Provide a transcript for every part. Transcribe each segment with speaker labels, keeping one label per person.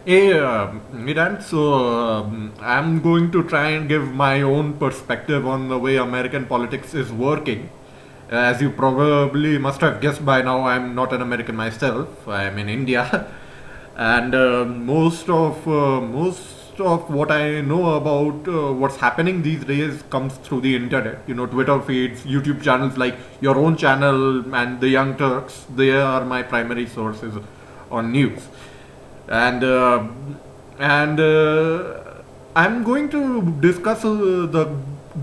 Speaker 1: Hey, Miran, I'm going to try and give my own perspective on the way American politics is working. As you probably must have guessed by now, I'm not an American myself. I'm in India, and most of what I know about what's happening these days comes through the internet. You know, Twitter feeds, YouTube channels like your own channel and the Young Turks. They are my primary sources on news and uh, and I'm going to discuss the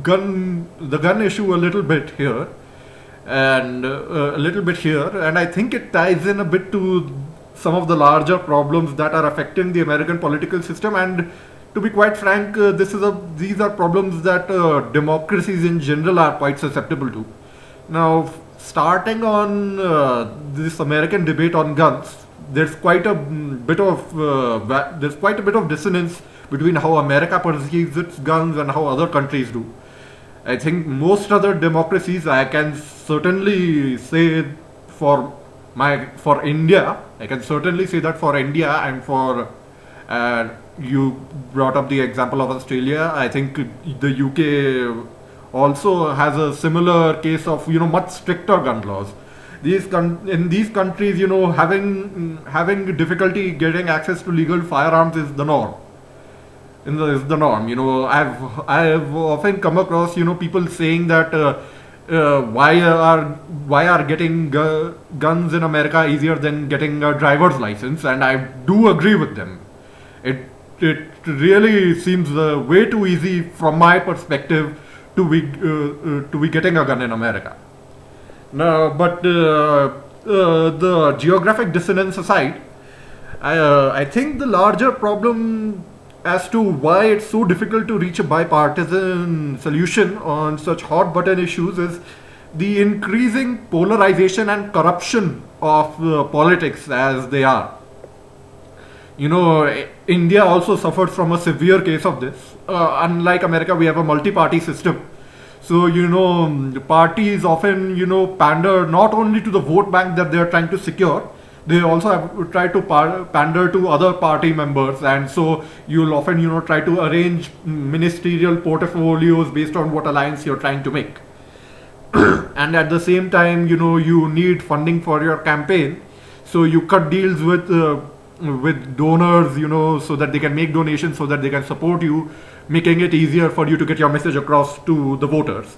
Speaker 1: gun issue a little bit here and a little bit here, and I think it ties in a bit to some of the larger problems that are affecting the American political system. And to be quite frank, these are problems that democracies in general are quite susceptible to. Now, starting on this American debate on guns, there's quite a bit of dissonance between how America perceives its guns and how other countries do. I think most other democracies, I can certainly say for India, I can certainly say that for India and for you brought up the example of Australia. I think the UK also has a similar case of much stricter gun laws. In these countries, having difficulty getting access to legal firearms is the norm. Is the norm. I've often come across people saying that why are getting guns in America easier than getting a driver's license, and I do agree with them. It it really seems way too easy from my perspective to be getting a gun in America. No, but the geographic dissonance aside, I think the larger problem as to why it's so difficult to reach a bipartisan solution on such hot button issues is the increasing polarization and corruption of politics as they are. India also suffers from a severe case of this. Unlike America, we have a multi-party system. So, the parties often, pander not only to the vote bank that they are trying to secure, they also have try to pander to other party members. And so you'll often, try to arrange ministerial portfolios based on what alliance you're trying to make. And at the same time, you need funding for your campaign. So you cut deals with donors, so that they can make donations, so that they can support you, making it easier for you to get your message across to the voters.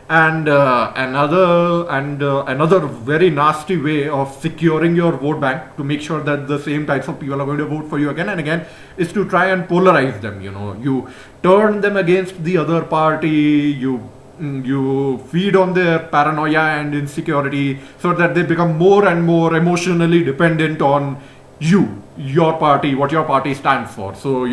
Speaker 1: And another very nasty way of securing your vote bank to make sure that the same types of people are going to vote for you again and again is to try and polarize them. You turn them against the other party. You feed on their paranoia and insecurity so that they become more and more emotionally dependent on your party, what your party stands for. So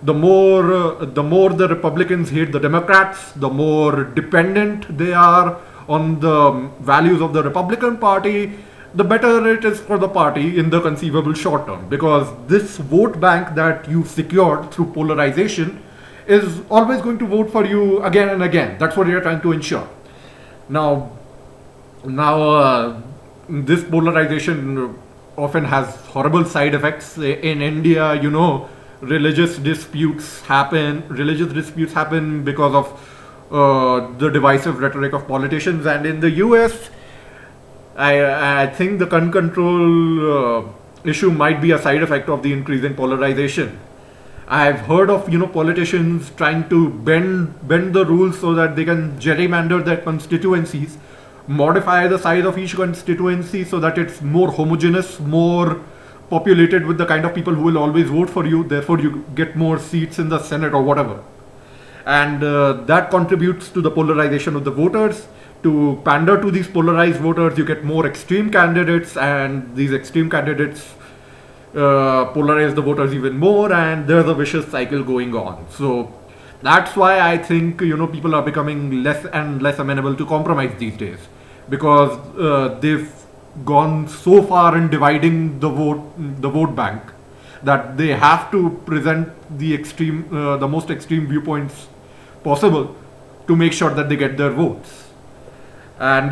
Speaker 1: the more the Republicans hate the Democrats, the more dependent they are on the values of the Republican Party, the better it is for the party in the conceivable short term. Because this vote bank that you secured through polarization is always going to vote for you again and again. That's what you're trying to ensure. Now, now, this polarization often has horrible side effects. In India, religious disputes happen because of the divisive rhetoric of politicians. And in the US, I think the gun control issue might be a side effect of the increasing polarization. I've heard of politicians trying to bend the rules so that they can gerrymander their constituencies, modify the size of each constituency so that it's more homogeneous, more populated with the kind of people who will always vote for you. Therefore, you get more seats in the Senate or whatever, and that contributes to the polarization of the voters. To pander to these polarized voters, you get more extreme candidates, and these extreme candidates polarize the voters even more, and there's a vicious cycle going on. So that's why I think people are becoming less and less amenable to compromise these days, because they've gone so far in dividing the vote bank that they have to present the most extreme viewpoints possible to make sure that they get their votes. And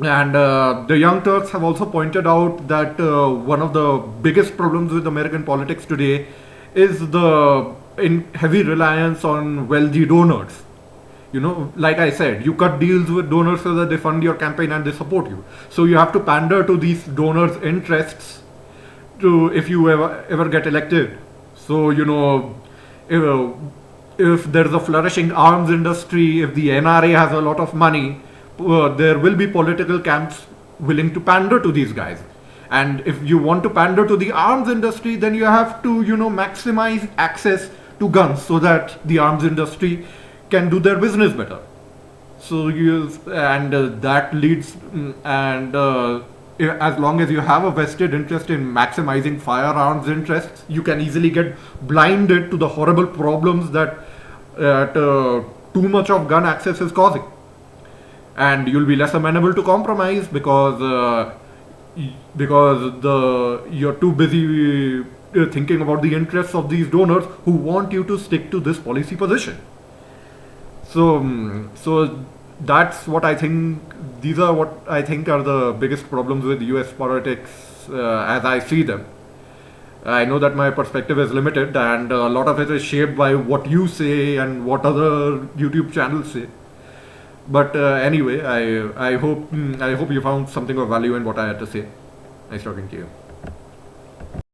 Speaker 1: And the Young Turks have also pointed out that one of the biggest problems with American politics today is the heavy reliance on wealthy donors. Like I said, you cut deals with donors so that they fund your campaign and they support you. So you have to pander to these donors' interests to if you ever get elected. So if, if there's a flourishing arms industry, if the NRA has a lot of money, there will be political camps willing to pander to these guys. And if you want to pander to the arms industry, then you have to maximize access to guns so that the arms industry can do their business better. So that leads and as long as you have a vested interest in maximizing firearms interests, you can easily get blinded to the horrible problems that too much of gun access is causing. And you'll be less amenable to compromise because you're too busy thinking about the interests of these donors who want you to stick to this policy position. So that's what I think. These are what I think are the biggest problems with U.S. politics as I see them. I know that my perspective is limited, and a lot of it is shaped by what you say and what other YouTube channels say. But anyway, I hope you found something of value in what I had to say. Nice talking to you.